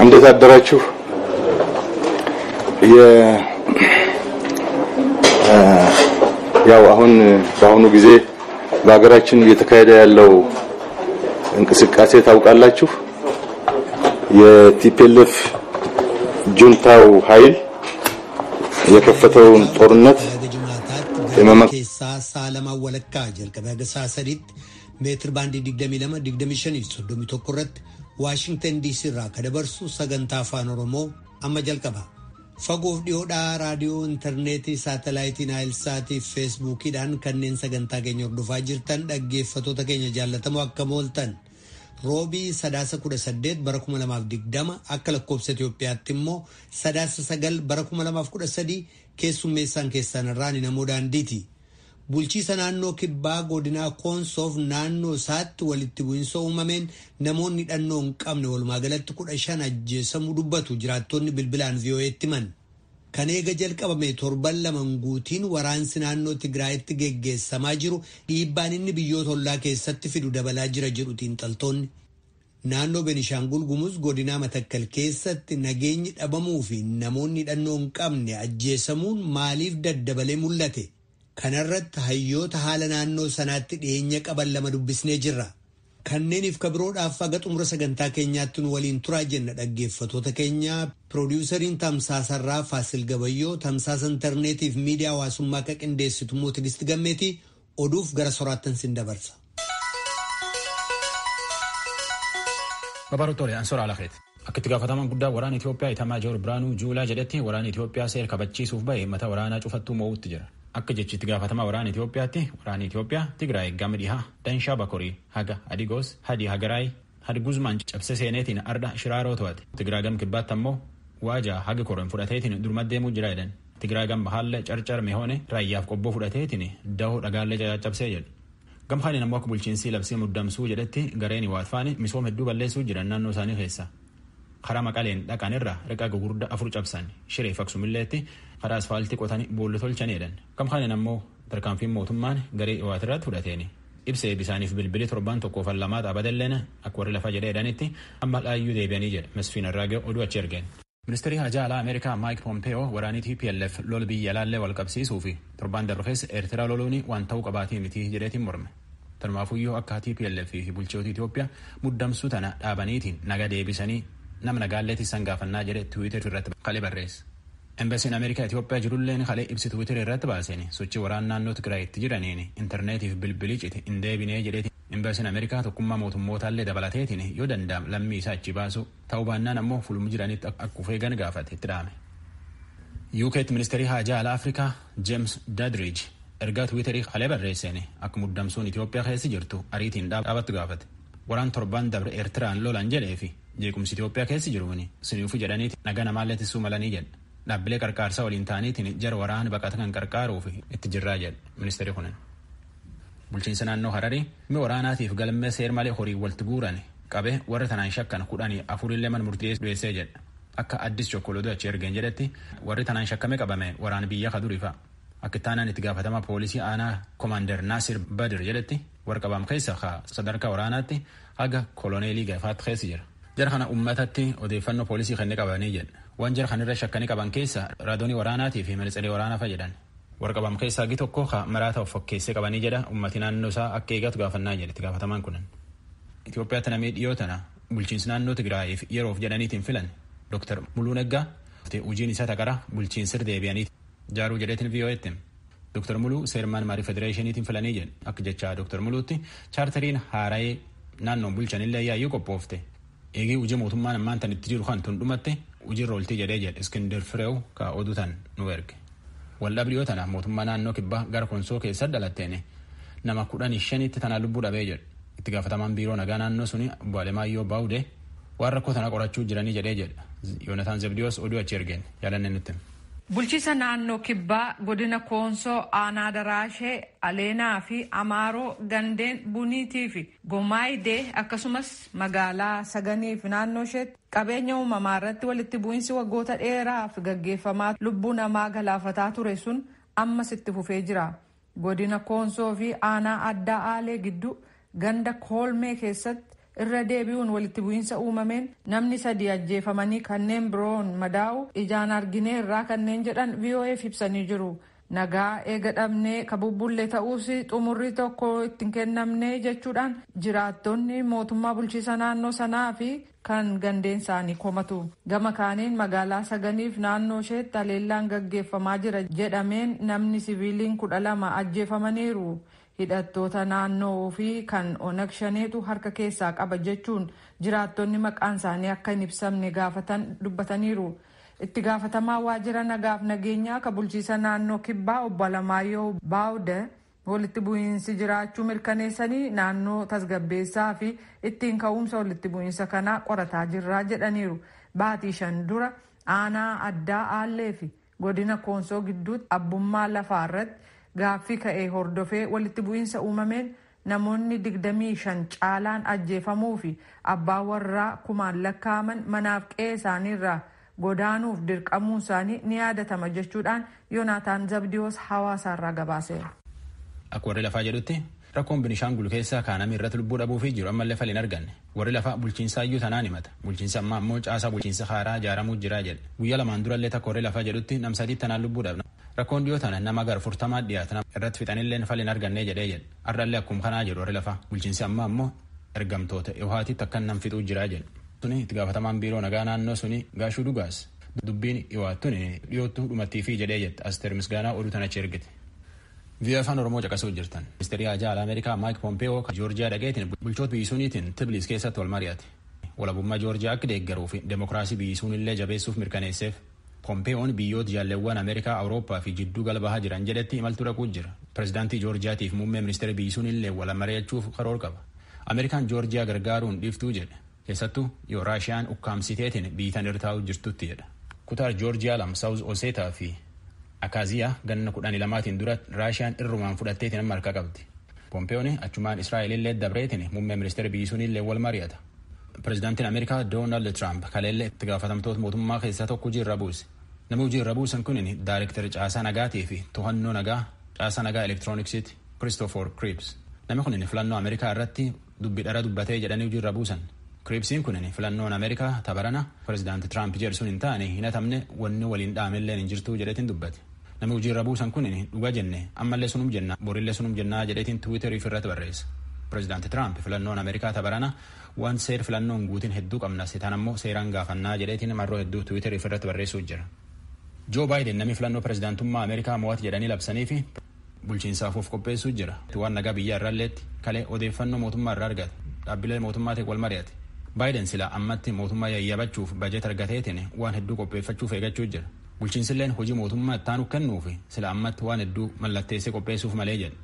እንዴት አደራችሁ? ያው አሁን በአሁኑ ጊዜ በአገራችን እየተካሄደ ያለው እንቅስቃሴ ታውቃላችሁ። የቲፒኤልኤፍ ጁንታው ኃይል የከፈተውን ጦርነት ኬሳ ሳለማ ወለካ ጀልቀበ ገሳሰሪት ሜትር ባንድ ዲግደሚለማ ዲግደሚሽን ሶዶሚ ተቆረት ዋሽንግተን ዲሲ ራ ከደበርሱ ሰገንታ አፋን ኦሮሞ አማ ጀልቀባ ፈጎፍ ዲዮዳ ራዲዮ ኢንተርኔት ሳተላይት ናይልሳት ፌስቡክ ዳን ከነን ሰገንታ ገኝ ወርዱፋ ጅርተን ደገፈቶተ ገኝ ጃለተሙ አከሞልተን ሮቢ ሰዳሰ ኩደ ሰደት በረኩመ ለማፍ ዲግደማ አከለኮብሰ ኢትዮጵያትሞ ሰዳሰ ሰገል በረኩመ ለማፍ ኩደ ሰዲ ኬሱሜሳን ኬሳን ራኒ ነሞዳ እንዲቲ bulchiisa naannoo kibbaa godinaa koonsoof naannoo isaatti walitti bu'insa uumameen namoonni dhannoo hin qabne walumaa galatti 15 ajjeesamuu dubbatu jiraattonni bilbilaan VOA'tti himan. Kan eega jalqabame torban lama guutiin waraansi naannoo Tigraayitti geggeessamaa jiru dhiibbaan inni biyyoota ollaa keessatti fidu dabalaa jira jedhu xiinxaltoonni. Naannoo Benishaangul Gumuz godinaa Matakkal keessatti nageenyi dhabamuu fi namoonni dhannoo hin qabne ajjeesamuun maaliif daddabalee mul'ate? kanarratti hayyoota haala naannoo sanaatti dhiyeenya qaban lama dubbisnee jirra. Kanneeniif kabiroodhaaf aga xumura sagantaa keenyaatti nu waliin turaa jenna dhaggeeffatoota keenya. Piroodyuusariin Tamsaasarraa Faasil Gabayyoo, Tamsaasa Intarneetiif miidiyaa hawaasummaa akka qindeessitu immoo Tigist Gammeetii oduuf gara soraattan sin dabarsa. Babarootoolee Ansoora Alakeeti. Akka itti gaafataman guddaa waraana Itoophiyaa Itamaa Joor Biraanuu Juulaa jedhetti waraana Itoophiyaa seera kabachiisuuf bahe mata waraanaa cufattuu moo'uutti jira. Akka jechitti gaafatama waraana Itoophiyaatti waraana Itoophiyaa Tigraay gama dhihaa Danshaa Bakorii haga Adigoos Hadi Hagaraay Hadi Guzmaan cabse seeneetiin arda shiraaroo to'ate. Tigraay gam kibbaatti ammoo waajaa haga koron fudhateetiin durma deemuu jira jedhan. Tigraay gam bahaalle carcar mehoone raayyaaf qobboo fudhateetiin dahoo dhagaallee caccabsee jedhu. Gam haaliin ammoo akka bulchiinsi labsii muddamsuu jedhetti gareen waatfaani misooma hedduu balleessuu jiran naannoo isaanii keessa. Karaa maqaleen dhaqan irraa riqaa gugurdaa 4 cabsan shiree faksumilleetti karaa asfaaltii qotanii boolla tolchaniidhan. Kamkaanin ammoo tarkaanfiin mootummaan garee waatirratti fudhateeni. Ibsee bisaaniif bilbilii 7-1 dhaabadalleen akka warri lafa jedheedhanitti amma dhaayyuu deebi'anii jedha Mesfiin Arraagee oduu achi ergeen. Ministeerri Hajaa Alaa Ameerikaa Maayik Pompeeyoo waraanii TPLF lol biyya laallee wal qabsiisuu fi torban darbe keessa Eertiraa loluun waan ta'uu qabaatii miti jedheetiin morme. Tanumaafuyyoo akka TPLF fi bulchoota Itoophiyaa muddamsuu tana dhaabaniitiin naga deebisanii nama nagaalleetti isaan gaafannaa jedhe Tiwiitar irratti kalee barreesse. Embasiin Ameerikaa Itoophiyaa jirulleen kalee ibsi Tiwiitar irratti baaseen sochii waraana naannoo Tigraayitti jiraniin intarneetiif bilbilii cite hin deebinee jedheeti. Embasiin Ameerikaa tokkummaa mootummootallee dabalateetiin yoo danda'am lammii isaa achi baasu ta'uu baannaan ammoo fulmu jiranitti akka feegan gaafate itti dhaame. UK'tti ministeerii Hajaa Alaa Afrikaa James Dadridge ergaa Tiwiitarii kalee barreesseen akka muddamsuun Itoophiyaa keessa jirtu ariitiin dhaabattu gaafate. Waraan torban dabre Eertiraan lolan jedheefi jeequmsi Itoophiyaa keessa jiruuni siniifu jedhaniiti naga namaallee tissuu malanii jedha. Dhaabbilee qarqaarsaa waliin ta'aniitiin jara waraana baqata kan qarqaaruuf itti jirraa jedha ministeerri kunin. Bulchiinsa naannoo Hararii dhimma waraanaatiif galmee seer malee horii walitti guuran qabe warra tanaan shakkan 14 man murtii dhiyeessee jedha. Akka addis chokkolootu achi ergeen jedhetti warri tanaan shakkame qabame waraana biyya kaduriifa. Akka ittaanaan itti gaafatama poolisii aanaa Komaander Naasir Badir jedhetti warra qabam keessa sadarkaa waraanaatti haga koloneelii gaafaatti keessa jira. Jara kana uummatatti odeeffannoo poolisii kennee qabanii jedha. Waan jara kanarra shakkanii qaban keessa raadoonii waraanaatii fi ministeerii waraanaa fayyadaman. Warra qabam keessaa hagi tokko maraata of fakkeessee qabanii jedha uummatni naannoo isaa akka eegatu gaafannaa jedhe itti gaafatamaan kunan. Itoophiyaatti namee dhiyoo tana bulchiinsi naannoo Tigraayiif yeroof jedhaniitiin filan Dr. Muluu Neggaa hojiin isaa taqara bulchiinsir deebi'aniiti jaaruu jedheetiin VOA'tti. Dr. Muluu seermaan maarii federeeshiniitiin filanii jedhe akka jechaa Dr. Muluutti chaartariin haara'ee naannoon bulchanillee yaayyuu qophoofte. Eegee hojii mootummaan ammaan tan itti jiru kan tun dhumatte hojiirra ooltii jedhee jedhe Iskindar Fireew ka oduu tan nu erge. Waldhabdiyoo tana mootummaa naannoo kibbaa gara konsoo keessa dhalatteene nama 15tti tana lubbuu dhabee jedhe. Itti gaafatamaan biiroo nagaa naannoo suni Obbo Alemaayyoo Baawudee waan rakkoo tana qorachuu jiranii jedhee jedha. Yoonataan Zebdiyoos oduu achi ergeen yaalanne nutti. Bulchiisa naannoo kibbaa godina koonsoo aanaa daraashee aleenaa fi amaaroo gandeen buniitii fi gomaayidee akkasumas magaalaa saganii fi naannoo isheetti qabeenya uumamaa irratti walitti bu'iinsi waggoota dheeraaf gaggeeffamaa lubbuu namaa galaafataa ture sun ammas itti fufee jira. Godina koonsoo fi aanaa addaa aalee gidduu ganda koolmee keessatti irra deebi'uun walitti bu'iinsa uumameen namni 3 ajjeefamanii kanneen biroon madaa'u ijaan argineerraa kanneen jedhan VOA'f ibsanii jiru. Nagaa eega dhabnee kabubbullee ta'uus xumurri tokko ittiin kennamne jechuudhaan jiraattonni mootummaa bulchiisa naannoo sanaa fi kan gandeen isaanii komatu. Gama kaaniin magaalaa Saganiif naannoo isheetti haleellaan gaggeeffamaa jira jedhameen namni siviiliin 12 ajjeefamaniiru. Hidhattoota naannoo fi kan Onag Shaneetu harka keessaa qaba jechuun jiraattonni maqaan isaanii akka hin ibsamne gaafatan dubbataniiru. Itti gaafatamaa waajjira nagaaf nageenyaa ka bulchiisa naannoo kibbaa obbo Alamaayyoo Baawude walitti bu'iinsi jiraachuu mirkaneessanii naannoo tasgabbeessaa fi ittiin ka'umsa walitti bu'iinsa kanaa qorataa jirraa jedhaniiru. Baatii 5 dura aanaa addaa Aallee fi godina Koonsoo gidduutti abbummaa lafaa irratti gaaffii ka'ee hordofee walitti bu'iinsa uumameen namoonni 25 caalaan ajjeefamuu fi abbaa warraa 1,000 lakkaa'aman manaaf qe'ee isaaniirraa godaanuuf dirqamuun isaanii ni yaadatama jechuudhaan Yoonaataan Zabdiyoos hawaasaarraa gabaaseera. Akka warri lafaa jedhutti rakkoon Binishaangul keessaa kaanamii irratti lubbuu dhabuu fi jiru ammallee fala hin arganne. Warri lafaa bulchiinsa iyyuu tanaan himata. Bulchiinsa ammaa ammoo caasaa bulchiinsa haaraa ijaaramuu jira jedhe. Guyyaa lamaan durallee takka warri lafaa jedhutti nam 3 tanaan lubbuu dhabna. Rakkoon dhiyoo tana nama gara 40 dhiyaatan irratti fixanillee fala hin arganne jedhee jedhe. Har'allee akkuma kanaa jedhu warri lafaa bulchiinsa ammaa ammoo ergamtoota dhihaatiitti akka nam fixuu jira jedhe. Suni itti gaafatamaan biiroo nagaa naannoo suni Gaashuu Dhugaas dubbiin dhiwaattuun dhiyoottuu dhumattii fi jedhee jette Asteer Misgaanaa oduu tanachi ergite. VOA Afaan Oromoo caqasuu jirtan. Ministeerri Haajaa Alaa Ameerikaa Maayik Pompeeyoo Joorjiyaa dhageetiin bulchoota biyyisuuniitiin Tibiliis keessatti wal mari'ate. Walabummaa Joorjiyaa akka deeggaruu fi demokiraasii biyyisuunillee jabeessuuf mirkaneesseef Pompeeyoon biyyoota jaalleewwan Ameerikaa, Awurooppaa fi jidduu galbahaa jiran jedhetti imaltuu dhaquu jira. Pireezidaantii Joorjiyaatiif muummee ministeera biyyisuunillee wal mari'achuuf karoora qaba. Ameerikaan Joorjiyaa gargaaruun dhiiftuu jedhe. Keessattuu yoo Raashiyaan ukkaamsiteetiin biitan irtaa'uu jirtutti jedha. Kutaa Joorjiyaa lam Saawuz Oseetaa fi Akaaziyaa ganna 12 dura Raashiyaan irrumaan fudhatteetiin amma harka qabdi. Pompeeyoon achumaan Israa'elillee dabreetiin muummee ministeera biyyisuunillee wal mari'ata. Pireezidaantiin Ameerikaa Doonaald Tiraamp kaleellee itti gaafatamtoota mootummaa keessaa tokko hojii irra buuse. Namni hojii irra buusan kun daayirektari caasaa nagaatii fi to'annoo nagaa caasaa nagaa elektirooniksiiti Christopher Krebs. Namni kun filannoo Ameerikaa irratti dubbii dhara dubbatee jedhanii hojii irra buusan. Krebsiin kun filannoon Ameerikaa tabarana pireezidaanti Tiraamp jedhsuun hin taane hin hatamne wanni waliin dhaamellee hin jirtu jedheetiin dubbate. Namni hojii irra buusan kun dhugaa jenne ammallee sunum jenna borillee sunum jennaa jedheetiin Tiwiiterii irratti barreessa. Pireezidaanti Tiraamp filannoon Ameerikaa tabarana waan seer filannoon guutiin hedduu qabna sitaan ammoo seeraan gaafannaa jedheetiin marroo hedduu Tiwiiterii irratti barreessuu jira. Joo Baayiden namni filannoo pireezidaantummaa Ameerikaa mo'ate jedhanii labsanii fi bulchiinsaaf of qopheessuu jira. Waan nagaa biyya irraalleetti kalee odeeffannoo mootummaa irraa argate. Dhaabbilee mootummaatiin wal mari'ate. Baayiden sila ammatti mootummaa yayyabachuuf bajet argateetiin waan hedduu qopheeffachuuf eegachuu jira. Bulchiinsilleen hojii mootummaa ittaanu kennuuf sila ammatti waan hedduu mallatteessee qopheessuuf malee jedhe.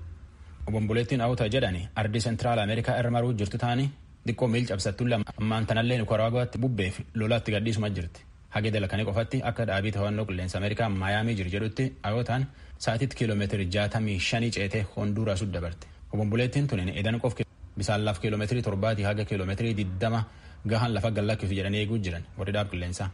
Obomboleettiin Awutaa jedhani ardii Sentiraal Ameerikaa irra maruu jirtu taanii xiqqoo miil cabsattulle ammaan tanallee Nikaraagaatti bubbeef lolaatti gadhiisuma jirti. Hagee dalakanii qofatti akka dhaabii to'annoo qilleensa Ameerikaa Maayaamii jiru jedhutti Awutaan sa'aatiitti kiiloomeetirii 65 ceetee Honduuraasuu dabarte. Obomboleettiin tunin edan qof bisaan laf kiiloomeetirii 7 haga kiiloomeetirii 20 gahan lafa gallakkisu jedhanii eeguu jiran warri dhaab qilleensaa.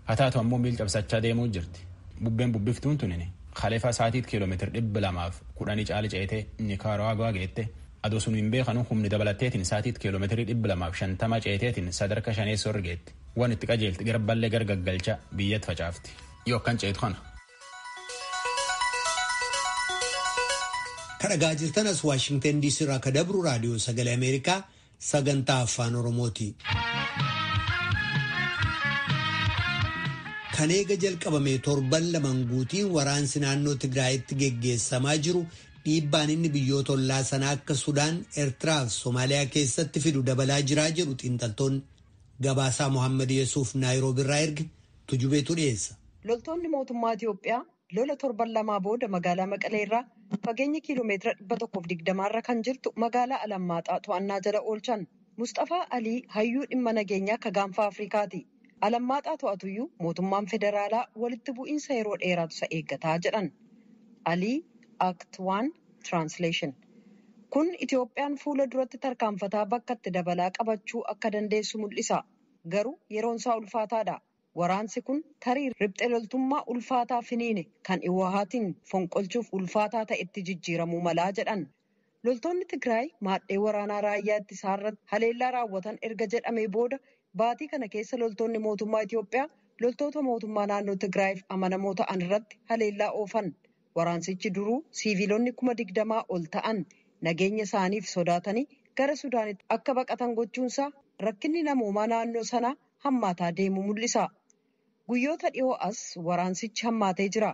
Haa taatu ammoo miil cabsachaa deemuu jirti. Bubbeen bubbiftuun tunin Khaleefaa sa'aatiitti kiiloomeetirii 210 caali ceetee Nikaraagaa geette. Adoo sun hin beekanu humni dabalatteetiin sa'aatiitti kiiloomeetirii 250 ceeteetiin sadarkaa 5 geetti. Waan itti qajeelti garballee gargaggalcha biyyatti facaafti. Yoo akkan ceetu kana. Kadhagaa jirtanas Waashingtan DC irraa ka dabru raadiyoo sagalee Ameerikaa sagantaa afaan Oromooti. Kan eega jalqabame torban lamaan guutiin waraansi naannoo Tigraayitti geggeessamaa jiru dhiibbaan inni biyyoota ollaa sanaa akka Sudaan, Eertiraa fi Somaaliyaa keessatti fidu dabalaa jiraa jedhu xiinxaltoonni. Gabaasaa Mohaammed Yesuuf Naayiroobii irraa erge tujubeetu dhiyeessa. Loltoonni mootummaa Itiyoophiyaa lola torban lamaa booda magaalaa Maqalee irraa fageenya kiiloomeetira 120 irra kan jirtu magaalaa Alammaaxaa to'annaa jala oolchan. Mustafaa Alii hayyuu dhimma nageenyaa akka gaanfa Afrikaati. Alammaaxaa to'atuyyuu mootummaan federaalaa walitti bu'iinsa yeroo dheeraatu isa eeggataa jedhan. Alii Act 1 Translation. Kun Itiyoophiyaan fuula duratti tarkaanfataa bakka itti dabalaa qabachuu akka dandeessu mul'isa. Garuu yeroon isaa ulfaataadha. Waraansi kun tarii riphxee loltummaa ulfaataa finiine kan Iwahaatiin fonqolchuuf ulfaataa ta'etti jijjiiramuu malaa jedhan. Loltoonni Tigraay maadhee waraanaa raayyaa ittisaa irratti haleellaa raawwatan erga jedhamee booda baatii kana keessa loltoonni mootummaa Itoophiyaa loltoota mootummaa naannoo Tigraayiif amanamoo ta'an irratti haleellaa oofan. Waraansichi duruu siiviilonni 20,000 ol ta'an nageenya isaaniif sodaatanii gara Sudaanitti akka baqatan gochuunsaa rakkinni namoomaa naannoo sanaa hammaataa deemu mul'isa. Guyyoota dhiyoo as waraansichi hammaatee jira.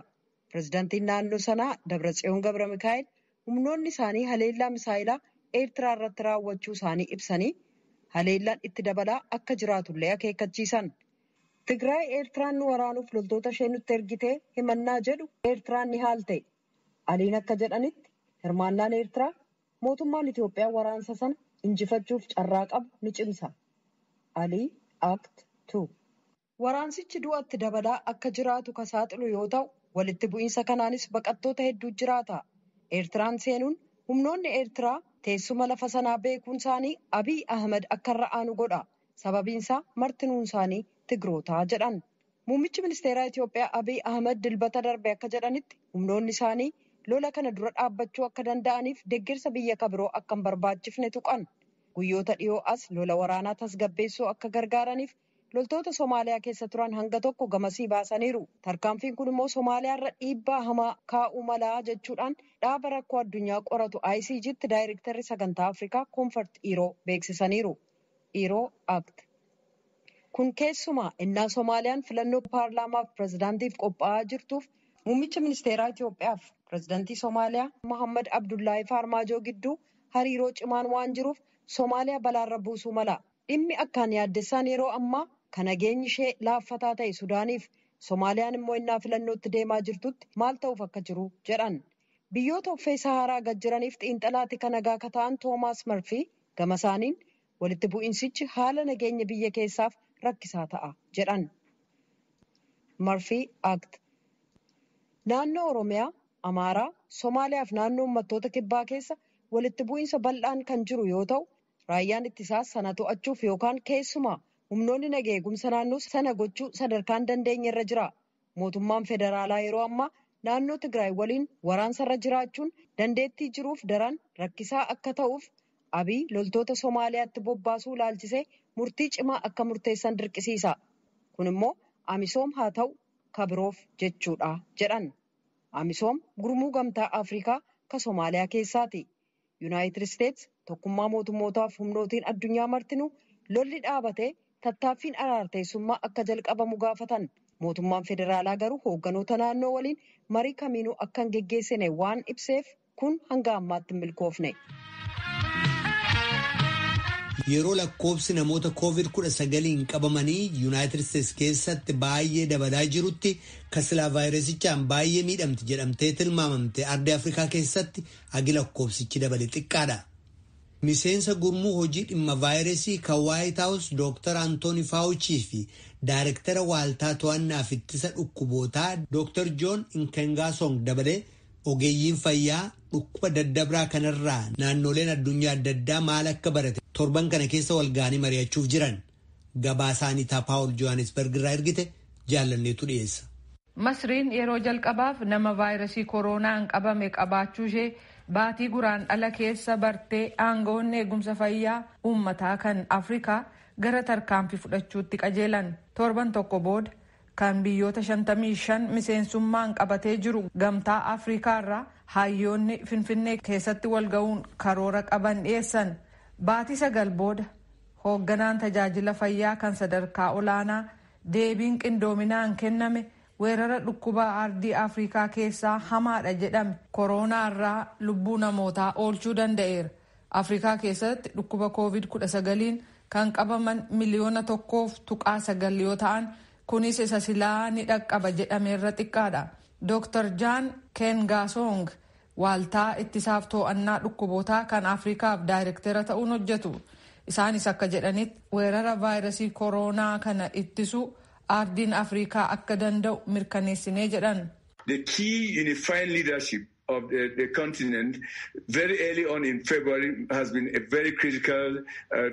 Pireezidaantiin naannoo sanaa Dabratsiyoon Gabra Mikaa'el humnoonni isaanii haleellaa misaayilaa Eertiraa irratti raawwachuu isaanii ibsanii haleellaan itti dabalaa akka jiraatullee akeekkachiisan. Tigraay Eertiraan nu waraanuuf loltoota ishee nutti ergitee himannaa jedhu Eertiraan ni haalte. Aliin akka jedhanitti hirmaannaan Eertiraa mootummaan Itoophiyaa waraansa sana injifachuuf carraa qabu ni cimsa. Alii Act 2 Waraansichi du'atti dabalaa akka jiraatu ka saaxilu yoo ta'u walitti bu'iinsa kanaanis baqattoota hedduu jiraata. Eertiraan seenuun humnoonni Eertiraa teessuma lafa sanaa beekuun isaanii Abiy Ahmed akka irra aanu godha. Sababiinsaa martinuun isaanii Tigrootaa jedhan. Muummichi ministeeraa Itoophiyaa Abiy Ahmed dilbata darbe akka jedhanitti humnoonni isaanii lola kana dura dhaabbachuu akka danda'aniif deeggarsa biyya kabiroo akka hin barbaachifne tuqan. Guyyoota dhiyoo as lola waraanaa tasgabbeessuu akka gargaaraniif loltoota Somaaliyaa keessa turan hanga tokko gamasii baasaniiru. Tarkaanfiin kun immoo Somaaliyaa irra dhiibbaa hamaa kaa'uu malaa jechuudhaan dhaaba rakkoo addunyaa qoratu ICG'tti daayirektarri sagantaa Afrikaa Koonfart Iroo beeksisaniiru. Iroo Act. Kun keessumaa innaa Somaaliyaan filannoo paarlaamaaf pireezidaantiif qophaa'aa jirtuuf muummicha ministeeraa Itoophiyaaf pireezidaantii Somaaliyaa Mohammad Abdullaahi Farmaajoo gidduu hariiroo cimaan waan jiruuf Somaaliyaa balaarra buusuu mala. Dhimmi akkaan yaaddessaan yeroo ammaa kan nageenyi ishee laaffataa ta'e Sudaaniif Somaaliyaan immoo innaa filannootti deemaa jirtutti maal ta'uuf akka jiru jedhan. Biyyoota uffee Saharaa gad jiraniif xiinxalaatti kan nagaa akka ta'an Toomaas Marfii gama isaaniin walitti bu'iinsichi haala nageenya biyya keessaaf rakkisaa ta'a jedhan. Marfii Act. Naannoo Oromiyaa, Amaaraa, Somaaliyaa fi naannoo uummattoota kibbaa keessa walitti bu'iinsa bal'aan kan jiru yoo ta'u, raayyaan ittisaas sana to'achuuf yookaan keessumaa humnoonni nageenya eegumsa naannoo sana gochuu sadarkaan dandeenye irra jira. Mootummaan federaalaa yeroo ammaa naannoo Tigraay waliin waraansa irra jiraachuun dandeettii jiruuf daran rakkisaa akka ta'uuf Abiy loltoota Somaaliyaatti bobbaasuu ilaalchisee murtii cimaa akka murteessan dirqisiisa. Kun immoo Amisoom haa ta'u kabiroof jechuudha jedhan. Amisoom gurmuu gamtaa Afrikaa ka Somaaliyaa keessaati. Yuunaayitid Isteets tokkummaa mootummootaaf humnootiin addunyaa martinuu lolli dhaabatee tattaaffiin araarteessummaa akka jalqabamu gaafatan. Mootummaan federaalaa garuu hoogganoota naannoo waliin marii kamiinuu akka hin geggeessine waan ibseef kun hanga ammaatti hin milkoofne. Yeroo lakkoobsi namoota COVID-19 qabamanii Yuunaayitid Isteets keessatti baay'ee dabalaa jirutti kasilaa vaayirasichaan baay'ee miidhamti jedhamtee tilmaamamte ardii Afrikaa keessatti agi lakkoobsichi dabale xiqqaadha. Miseensa gurmuu hojii dhimma vaayirasii kan Waayit Haawus Dr. Antooni Faawuchii fi Daayirektara Waaltaa To'annaaf Ittisa Dhukkubootaa Dr. Joon Nkengasong dabalee ogeeyyiin fayyaa dhukkuba daddabraa kanarraa naannoleen addunyaa adda addaa maal akka barate torban kana keessa walga'anii mari'achuuf jiran. Gabaasaanii Paawul Johannesburg irraa ergite jaalanneetu dhiyeessa. Masriin yeroo jalqabaaf nama vaayirasii kooroonaan qabame qabaachuu ishee baatii guraandhala keessa bartee aangawoonni eegumsa fayyaa uummataa kan Afrikaa gara tarkaanfii fudhachuutti qajeelan. Torban tokko booda kan biyyoota 55 miseensummaan qabatee jiru gamtaa Afrikaa irraa hayyoonni Finfinnee keessatti walga'uun karoora qaban dhiyeessan. Baatii 9 booda hoogganaan tajaajila fayyaa kan sadarkaa olaanaa deebiin qindoominaan kenname weerara dhukkuba ardii Afrikaa keessaa hamaadha jedhame kooroonaa irraa lubbuu namootaa oolchuu danda'eera. Afrikaa keessatti dhukkuba COVID-19 kan qabaman miliyoona 1.9 yoo ta'an kunis isa silaa ni dhaqqaba jedhameerra xiqqaadha. Dr. Jaan Kengasong waaltaa ittisaaf to'annaa dhukkubootaa kan Afrikaaf daayirektara ta'uun hojjetu. Isaanis akka jedhanitti weerara vaayirasii kooroonaa kana ittisuu ardiin Afrikaa akka danda'u mirkaneessinee jedhan. The key unifying leadership of the continent very early on in February has been a very critical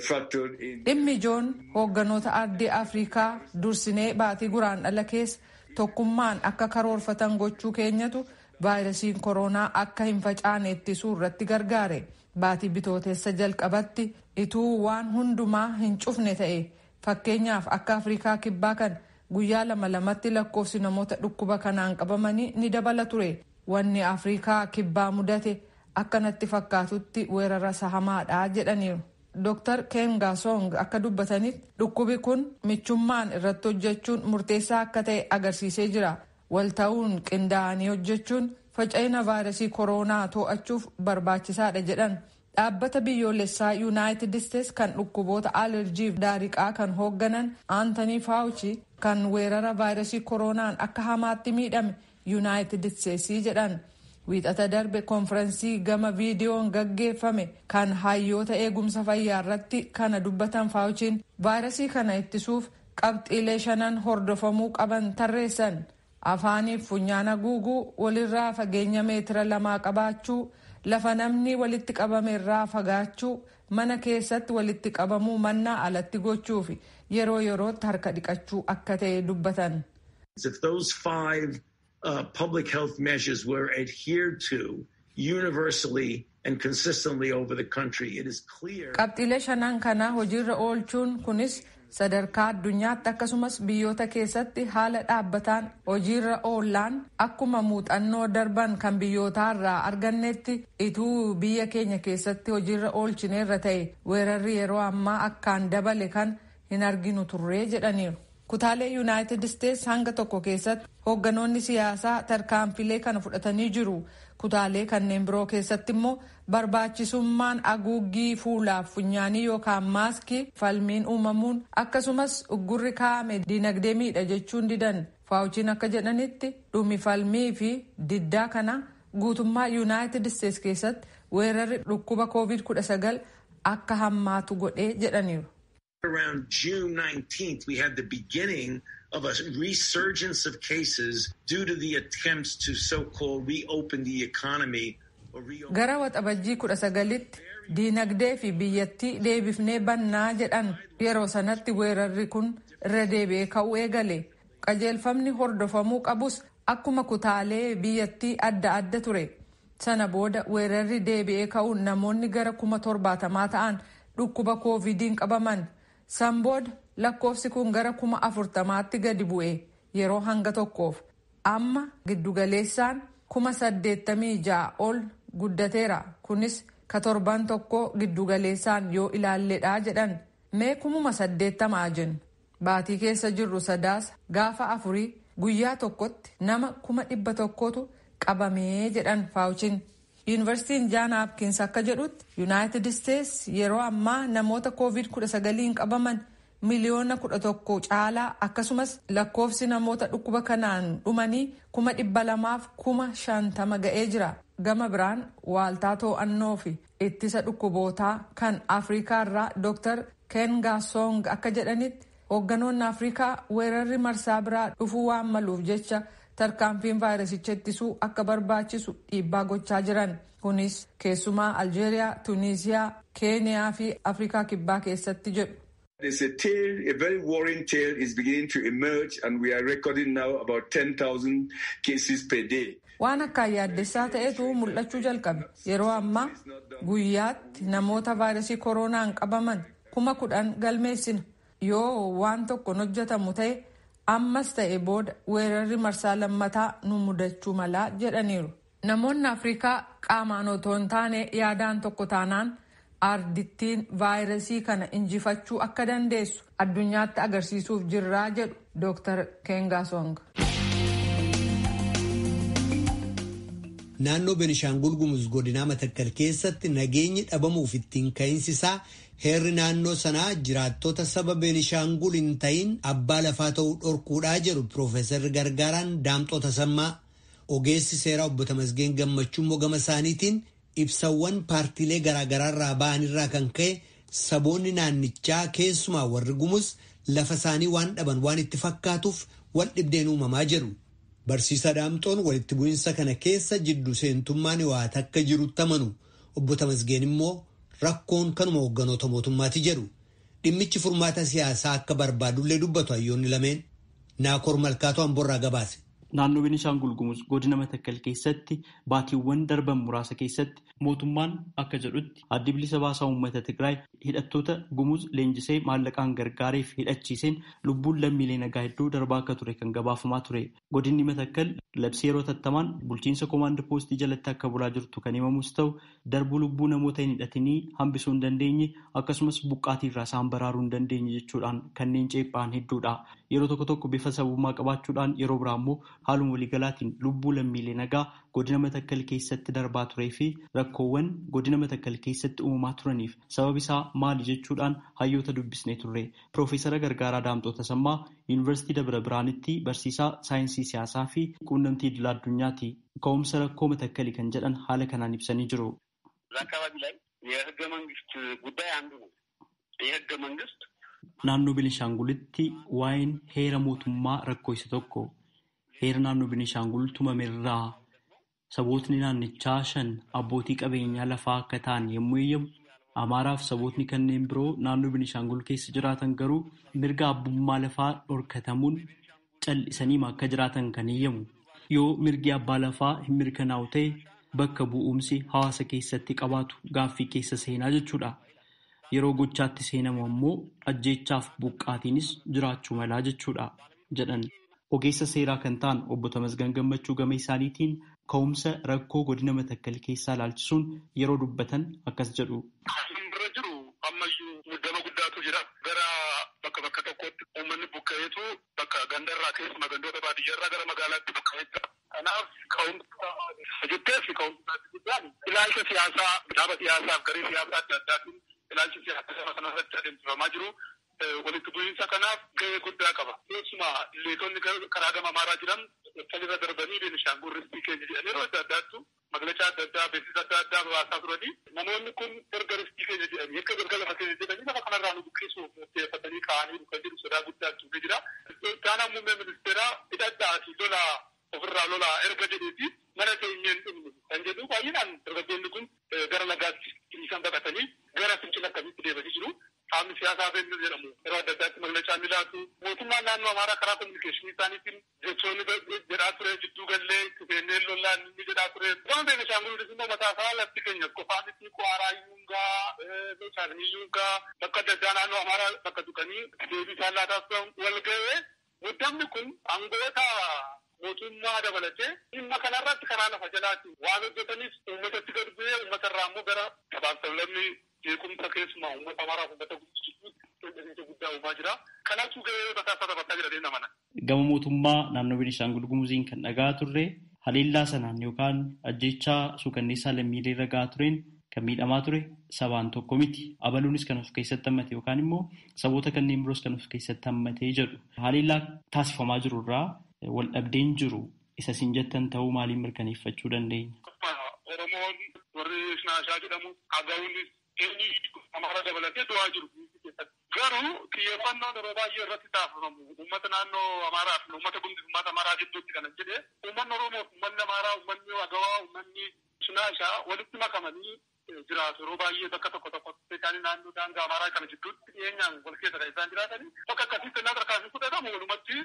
factor in. Dhimmi ijoon hoogganoota ardii Afrikaa dursinee baatii guraandhala keessa tokkummaan akka karoorfatan gochuu keenyatu vaayirasiin koronaa akka hin facaane ittisuu irratti gargaare. Baatii bitooteessa jalqabatti ituu waan hundumaa hin cufne ta'e fakkeenyaaf akka Afrikaa kibbaa kan guyyaa 2 lakkoofsi namoota dhukkuba kanaan qabamanii ni dabala ture. Wanni Afrikaa kibbaa mudate akkanatti fakkaatutti weerara sahamaadha jedhaniiru. Dr. Ken Gasong akka dubbatanitti dhukkubi kun michummaan irratti hojjechuun murteessaa akka ta'e agarsiisee jira. Walta'uun qindaa'anii hojjechuun faca'ina vaayirasii koronaa to'achuuf barbaachisaadha jedhan. Dhaabbata biyyoolessaa Yuunaayitid Isteetsi kan dhukkuboota alerjiif daariqaa kan hoogganan Anthony Fauci kan weerara vaayirasii koronaan akka hamaatti miidhame Yuunaayitid Isteetsi jedhan. Wiixata darbe konfirensii gama viidiyoon gaggeeffame kan hayyoota eegumsa fayyaa irratti kana dubbatan Fauciin vaayirasii kana ittisuuf qabxiilee 5 hordofamuu qaban tarreessan. Afaaniif funyaan haguuguu, walirraa fageenya meetira 2 qabaachuu, lafa namni walitti qabame irraa fagaachuu, mana keessatti walitti qabamuu mannaa alatti gochuu fi yeroo yerootti harka dhiqachuu akka ta'e dubbatan. If those 5 public health measures were adhered to universally and consistently over the country, it is clear. Qabxiilee 5 kana hojiirra oolchuun kunis sadarkaa addunyaatti akkasumas biyyoota keessatti haala dhaabbataan hojiirra oolaan akkuma muuxannoo darban kan biyyootaarraa argannetti ituu biyya keenya keessatti hojiirra oolchineerra ta'e weerarri yeroo ammaa akkaan dabale kan hin arginu turree jedhaniiru. Kutaalee Yuunaayitid Isteetsi hanga tokko keessatti hoogganoonni siyaasaa tarkaanfilee kana fudhatanii jiru. Kutaalee kanneen biroo keessatti immoo barbaachisummaan haguuggii fuulaaf funyaanii yookaan maaskii falmiin uumamuun akkasumas uggurri kaa'ame dinagdee miidha jechuun didan. Faawuchiin akka jedhanitti dhumi falmii fi diddaa kana guutummaa Yuunaayitid Isteetsi keessatti weerarri dhukkuba COVID-19 akka hammaatu godhee jedhaniiru. Around June 19th, we had the beginning of a resurgence of cases due to the attempts to so-called reopen the economy. Gara waxabajjii 19tti diinagdee fi biyyattii deebifnee bannaa jedhan yeroo sanatti weerarri kun irra deebi'ee ka'uu eegale. Qajeelfamni hordofamuu qabus akkuma kutaalee biyyattii adda adda ture. Sana booda weerarri deebi'ee ka'uun namoonni gara 70,000 ta'an dhukkuba koovidiin qabaman. San booda lakkoofsi kun gara 40,000tti gadi bu'e yeroo hanga tokkoof. Amma giddugaleessaan 86,000 ol guddateera. Kunis ka torban tokko giddugaleessaan yoo ilaalledhaa jedhan. Mee 80,000 jennu. Baatii keessa jirru sadaasa gaafa 4 guyyaa tokkotti nama 100,000tu qabamee jedhan Faawuchiin. Yuunivarsiitiin Jaan Hapkins akka jedhutti Yuunaayitid Isteetsi yeroo ammaa namoota COVID-19 qabaman miliyoona 11 caalaa akkasumas lakkoofsi namoota dhukkuba kanaan dhumanii 250,000 ga'ee jira. Gama biraan waaltaa to'annoo fi ittisa dhukkubootaa kan Afrikaa irraa Dr. Ken Gasong akka jedhanitti hoogganoonni Afrikaa weerarri marsaa biraa dhufuu waan maluuf jecha tarkaanfiin vaayirasicha ittisuu akka barbaachisu dhiibbaa gochaa jiran. Kunis keessumaa Aljeeriyaa, Tuniisiyaa, Keeniyaa fi Afrikaa kibbaa keessatti jedhu. There's a very worrying tale is beginning to emerge and we are recording now about 10,000 cases per day. Waan akka yaaddessaa ta'etu mul'achuu jalqabe. Yeroo ammaa guyyaatti namoota vaayirasii koronaan qabaman 10,000 galmeessina. Yoo waan tokkoon hojjetamu ta'e ammas ta'e booda weerarri marsaa lammataa nu mudachuu malaa jedhaniiru. Namoonni Afrikaa qaamaan otoo hin taane yaadaan tokko taanaan ardittiin vaayirasii kana injifachuu akka dandeessu addunyaatti agarsiisuuf jirraa jedhu Dr. Ken Gasong. Naannoo Benishaangul Gumuz godinaa Matakkal keessatti nageenyi dhabamuuf ittiin ka'insisaa heerri naannoo sanaa jiraattota saba Benishaangul hin ta'in abbaa lafaa ta'uu dhorkuudhaa jedhu Piroofeesarri Gargaaraan Daamxoo Tasammaa. Ogeessi seeraa obbo Tamasgeen Gammachuu immoo gama isaaniitiin ibsawwan paartiilee garaagaraarraa ba'anirraa kan ka'e saboonni naannichaa keessumaa warri Gumuz lafa isaanii waan dhaban waan itti fakkaatuuf wal dhibdeen uumamaa jedhu. Barsiisaa Daamxoon walitti bu'iinsa kana keessa jiddu seentummaan waan akka jirutti amanu. Obbo Tamasgeen immoo rakkoon kanuma hoogganoota mootummaati jedhu. Dhimmichi furmaata siyaasaa akka barbaadullee dubbatu hayyoonni lameen. Naakoor Malkaatoo Amborraa gabaase. Naannoo Beenishaangul Gumuz godina Matakkal keessatti baatiiwwan darban muraasa keessatti mootummaan akka jedhutti addi bilisa baasaa uummata Tigraay hidhattoota Gumuz leenjisee maallaqaan gargaareef hidhachiiseen lubbuun lammiilee nagaa hedduu darbaa akka ture kan gabaafamaa ture. Godinni Matakkal labsii yeroo tattamaan bulchiinsa koomaandii poostii jalatti akka bulaa jirtu kan himamus ta'u darbuu lubbuu namoota hin hidhatinii hambisuu hin dandeenye akkasumas buqqaatii irraa isaan baraaruu hin dandeenye jechuudhaan kanneen ceephaan hedduudha. Yeroo tokko tokko bifa sabummaa qabaachuudhaan yeroo biraa immoo haaluma waliigalaatiin lubbuu lammiilee nagaa godina Matakkal keessatti darbaa turee fi rakkoowwan godina Matakkal keessatti uumamaa turaniif sababa isaa maali jechuudhaan hayyoota dubbisnee turre. Piroofeesara Gargaaraa Daamxoo Tasammaa Yuunivarsiitii Dabra Biraanitti barsiisaa saayinsii siyaasaa fi quunnamtii idil addunyaati. Ka'umsa rakkoo Matakkalii kan jedhan haala kanaan ibsanii jiru. Naannoo Beenishaangulitti waa'een heera mootummaa rakkoo isa tokko. Heera naannoo Beenishaangul tumamerraa sabootni naannichaa 5 abbootii qabeenyaa lafaa akka ta'an yommuu eeyyamu, Amaaraaf sabootni kanneen biroo naannoo Beenishaangul keessa jiraatan garuu mirga abbummaa lafaa dhorkatamuun cal'isaniima akka jiraatan kan eeyyamu. Yoo mirgi abbaa lafaa hin mirkanaa'u ta'e bakka bu'umsi hawaasa keessatti qabaatu gaaffii keessa seenaa jechuudha. Yeroo gochaatti seenamu ammoo ajjeechaaf buqqaatiinis jiraachuu malaa jechuudha jedhan. Ogeessa seeraa kan ta'an obbo Tamasgan Gammachuu gama isaaniitiin ka'umsa rakkoo godina Matakkal keessaa ilaalchisuun yeroo dubbatan akkas jedhu. Bira jiru ammayyuu muddama guddaatu jira. Gara bakka tokkotti uummanni buqqa'eetu bakka gandarraa keessumaa gandoota baadiyyaarraa gara magaalaatti buqqa'eetta. Kanaaf ka'umsa jettee fi ka'umsa guddaan ilaalcha siyaasaa dhaaba siyaasaaf garee siyaasaa adda addaatiin ilaalchi siyaasaa kanarratti adeemsifamaa jiru. Walitti bu'iinsa kanaaf gahee guddaa qaba. Keessumaa leetonni karaa gama Amaaraa jiran walirra darbanii Beenishaangul ristii keenya jedhanii yeroo adda addaattu maqlachaa adda addaa beeksisa adda addaa baasaa turanii namoonni kun erga ristii keenya jedhanii erga erga lafa keenya jedhanii lafa kanarraa nu buqqisuuf murteeffatanii ka'anii kan jedhu sodaa guddaa turre jira. Taanaan muummee ministeeraa hidhadhaa fi lola ofirraa lola erga jedheeti mana keenyeen dhumnu kan jedhu baay'inaan dargaggoonni kun gara lagaatti isaan baqatanii gara fincila akkamitti deemanii jiru. Qaamni siyaasaa beenyu jedhamu yeroo adda addaatti maqlachaa ni laatu. Mootummaan naannoo Amaaraa karaa kominikeeshinii isaaniitiin jechoonni jedhaa ture jidduu gallee kifeenneen lollaan ni jedhaa ture. Gama Beenishaangulis immoo mataa isaa lafti keenya qofaanitti Kwaaraa Yuungaa, Chaarmii Yuungaa bakka adda addaa naannoo Amaaraa bakka tuqanii deebii isaan laataas wal ga'ee muddamni kun aangoota mootummaa dabalatee dhimma kanarratti karaa lafa jalaatiin waan hojjetanis uummatatti gad bu'ee uummatarraa immoo gara gabaaf sablammii jeequmsa keessumaa uummata Amaaraa fi uummata guddaa guddaa uumaa jira. Kanaafuu gahee taphataa jira deemna mana. Gama mootummaa naannoo Beenishaangul Gumuziin kan dhagaa turre haleellaa sanaan yookaan ajjeechaa suukanneessaa lammiilee irra gahaa tureen kan miidhamaa ture sabaan tokko miti. Abaluunis kan of keessatti hammate yookaan immoo saboota kanneen biroos kan of keessatti hammatee jedhu. Haleellaa taasifamaa jiru irraa wal dhabdeen jiru isa siin jettan ta'uu maaliin mirkaneeffachuu dandeenya? Oromoon warri Shinaashaa jedhamu Agawuunis eenyu Amaaraa dabalatee du'aa jiru. Garuu xiyyeeffannoon yeroo baay'ee irratti taasifamu uummata naannoo Amaaraa fi uummata Gumuz uummata Amaaraa gidduutti kanan jedhee uummanni Oromoo fi uummanni Amaaraa uummanni Agawaa uummanni Shinaashaa walitti makamanii jiraatu. Yeroo baay'ee bakka tokko isaanii naannoo daangaa Amaaraa kana gidduutti dhiyeenyaan wal keessa kan isaan jiraatanii bakka akkasitti naa tarkaanfii fudhatamu walumatti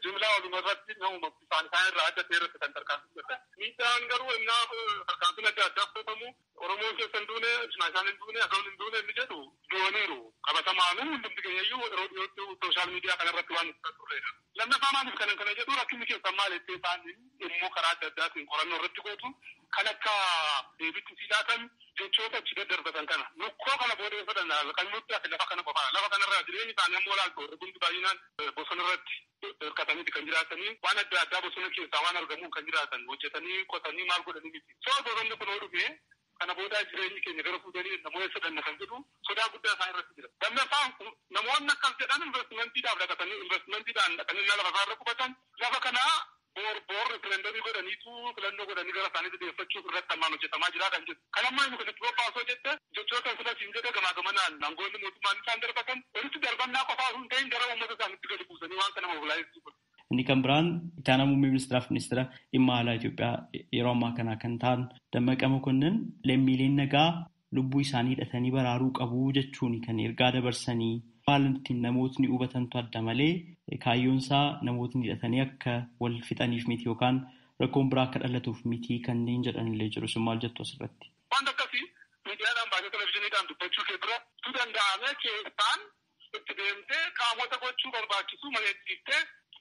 jimlaa walumarratti namuma isaan irraa adda ta'e irratti kan tarkaanfii fudhatan. Miidhaan garuu innaa tarkaanfiin adda addaa fudhatamu Oromoon keessa hin duune, Shinaashaan hin duune, Agawuun hin duune inni jedhu dooniiru. Qabatamaanuu hundumti keenyayyuu yeroo dhiyootti sooshaal miidiyaa kanarratti waan turredha. Lammaffaa maaliif kana jedhu rakkinni keessan maal jettee isaanii immoo karaa adda addaatiin qorannoo irratti gootu kan akka deebitti silaatan jechoota achi daddarbatan kana lukkoo kana boodee fedhan kan nutti hafe lafa kana qofaadha. Lafa kanarraa jireenyi isaanii ammoo laaltu hundi baay'inaan bosona irratti hirkataniiti kan jiraatanii waan adda addaa bosona keessaa waan argamuun kan jiraatan hojjetanii qotanii maal godhanii miti. Bosonni kun dhufee kana booda jireenyi keenya gara fuudhanii namoota sadanna kan jedhu sodaa guddaa isaan irratti jira. Lammaffaan namoonni akkas jedhan investimentiidhaaf dhaqatanii investimentiidhaan dhaqanii lafa isaarra qubatan lafa kanaa boor referendamii godhaniitu filannoo godhanii gara isaaniitti dhiyeeffachuuf irratti hammaan hojjetamaa jira kan jedhu. Kan ammaa inni kun itti bobbaasoo jette jechoota filasiin jedhe gamaa gamanaan aangoonni mootummaan isaan darbatan walitti darbannaa qofaa hin ta'in gara uummata isaaniitti gadi buusanii waan kana mobilaayisu. Inni kan biraan ittaanaa muummee ministeeraaf ministeera dhimma alaa Itoophiyaa yeroo ammaa kana kan ta'an Dammaqa Mokonnin lammiileen nagaa lubbuu isaanii hidhatanii baraaruu qabu jechuun kan ergaa dabarsanii haalatti namootni hubatantu adda malee kaayyoon isaa namootni hidhatanii akka wal fixaniif miti yookaan rakkoon biraa akka dhalatuuf miti kanneen jedhanillee jiru. Sun maal jettu asirratti? Waan akkasii miidiyaadhaan baay'ee televezyiiniidhaan dubbachuu kee bira tu danda'ame keessaan itti deemtee qaamota gochuu barbaachisu mari'achiiftee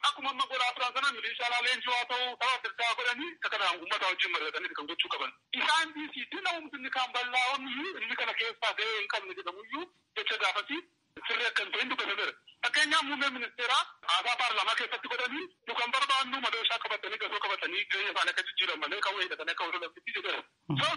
akkuma amma godhaa turan sana milishaa leenjii haa ta'u tapha adda addaa godhanii kanaan uummata wajjin mari'atanii kan gochuu qaban. Isaan dhiisiitti namumti inni kan bal'aa'onniyyuu inni kana keessaa gahee hin qabne jedhamuyyuu jecha gaafasi sirrii akka hin ta'in dubbatameera. Fakkeenyaaf muummeen ministeeraa haasaa paarlaamaa keessatti godhanii nu kan barbaannu madooshaa qabatanii gasoo qabatanii jireenya isaanii akka jijjiiran malee qawwee hidhatanii akka warra lammiitti jedheera.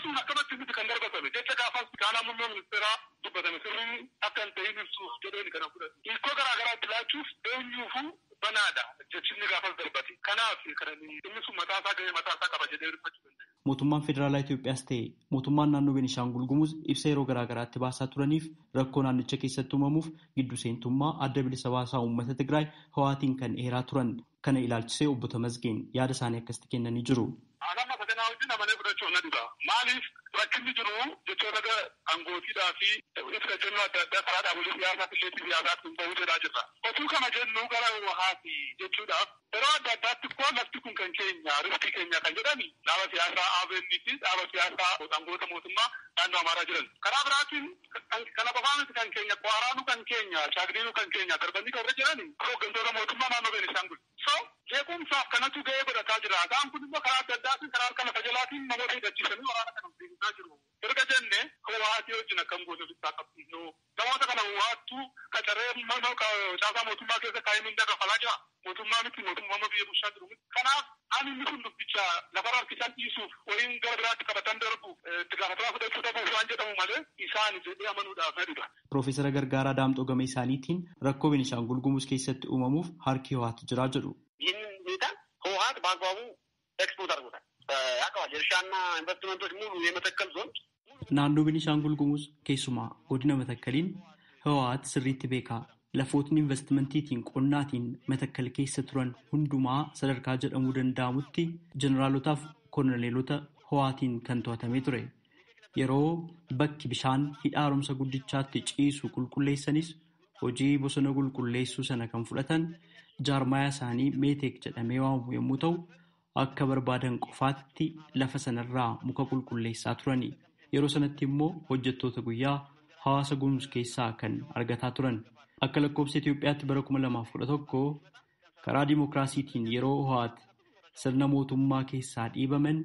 Sun akkamatti miti kan darbatame jecha gaafas kaanaa muummee ministeeraa dubbatame sirrii akka hin ta'in ibsuuf jedheen kana fudhate. Hiikoo garaa garaatti laachuuf eenyuufuu banaadha jechinni gaafas darbate. Kanaaf inni sun mataasaa gahee mataasaa qaba jedhee dubbachuu danda'a. Mootummaan Federaalaa Itoophiyaas ta'e mootummaan naannoo Beenishaangul Gumuz ibsa yeroo garaa garaatti baasaa turaniif rakkoo naannicha keessatti uumamuuf giddu seentummaa adda bilisa baasaa uummata Tigraay Hawaatiin kan eeraa turan kana ilaalchisee obbo Tamasgeen yaada isaanii akkasitti kennanii jiru. Anamma saganaa wajjin amanee fudhachuu na dhiba. Maaliif rakkinni jiru jechoota angootiidhaa fi ibsa jennuu adda addaa karaa dhaabolee siyaasaatti isheetti siyaasaatti bahuu jedhaa jirra. Otuu kana jennu gara wahaati jechuudhaaf yeroo adda addaatti koo lafti kun kan keenya riftii keenya kan jedhani dhaaba siyaasaa ABN fi dhaaba siyaasaa angoota mootummaa naannoo Amaaraa jiran. Karaa biraatiin kana qofaa miti kan keenya Kwaaraanu kan keenya Shaagdiinu kan keenya darbanii kan irra jirani hooggantoota mootummaa naannoo Beenishaangul. Jeequmsaaf kanatu gahee godhataa jira. Isaan kun immoo karaa adda addaatiin karaa harka lafa jalaatiin namoota hidhachiisanii waraana kana deebisaa jiru. Erga jenne Hawaatii wajjin akkam gosa bittaa qabsiisnu namoota kana Hawaattuu qacaree caasaa mootummaa keessa kaa'ee mindaa kafalaa jira. Mootummaa miti mootummaa biyya bulchaa jiru. Kanaaf ani inni kun dubbicha lafa harkisan dhiisuuf waliin gara biraatti qabatan darbu itti gaafatamaa fudhachuu dhabuuf waan jedhamu malee isaan jedhee amanuudhaaf na dhiba. Piroofeesar Gargaaraa Daamxoo gama isaaniitiin rakkoo Beenishaangul Gumuz keessatti uumamuuf harki Hawaat jiraa jedhu. ይህንን ሁኔታ ህወሓት በአግባቡ ኤክስፖርት አድርጎታል። ያውቀዋል። የእርሻና ኢንቨስትመንቶች ሙሉ የመተከል ዞን naannoo Beenishaangul Gumuz keessumaa godina Matakkaliin Hawaat sirriitti beekaa. Lafootni investimantiitiin qonnaatiin Matakkal keessa turan hundumaa sadarkaa jedhamuu danda'amutti jeneraalotaaf kolonelota Hawaatiin kan to'atamee ture. Yeroo bakki bishaan hidha haaromsa guddichaatti ciisu qulqulleessanis hojii bosona qulqulleessuu sana kan fudhatan jaarmayaa isaanii Meetek jedhamee waamamu yommuu ta'u akka barbaadan qofaatti lafa sanarraa muka qulqulleessaa turani. Yeroo sanatti immoo hojjettoota guyyaa hawaasa Gumuz keessaa kan argataa turan. Akka lakkoofsa Itoophiyaatti bara 2011 karaa dimookiraasiitiin yeroo Hawaat sirna mootummaa keessaa dhiibaman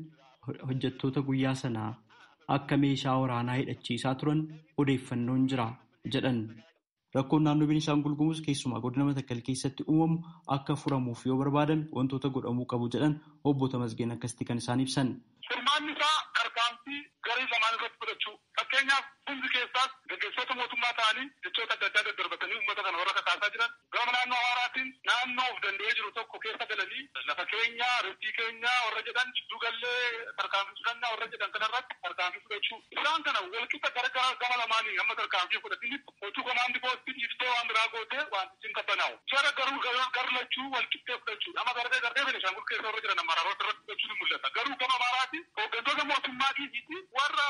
hojjettoota guyyaa sanaa akka meeshaa waraanaa hidhachiisaa turan odeeffannoon jira jedhan. Rakkoon naannoo Beenishaangul Gumuz keessumaa godina Matakkal keessatti uumamu akka furamuuf yoo barbaadan wantoota godhamuu qabu jedhan obbo Tamasgeen akkasitti kan isaan ibsan. Furmaanni isaa tarkaanfii garee lamaan irratti fudhachuu. Fakkeenyaaf hundi keessaas gaggeessitoota mootummaa ta'anii jechoota adda addaa daddarbatanii uummata kana warra kakaasaa jiran gama naannoo Amaaraatiin naannoo of danda'ee jiru tokko keessa galanii lafa keenyaa riftii keenyaa warra jedhan jidduu gallee tarkaanfii fudhannaa warra jedhan kanarratti tarkaanfii fudhachuu. Isaan kana walqixa garagaraa gama lamaanii amma tarkaanfii fudhatinitti otuu komaandi poostii dhiiftee waan biraa gootee wantichi hin qabbanaa'u. Jara garlachuu walqixxee fudhachuu. Amma gardee Beenishaangul keessa warra jiran Amaaraarota irratti fudhachuun ni mul'ata. Garuu gama Amaaraatiin hooggantoota mootummaa dhiisiitii warra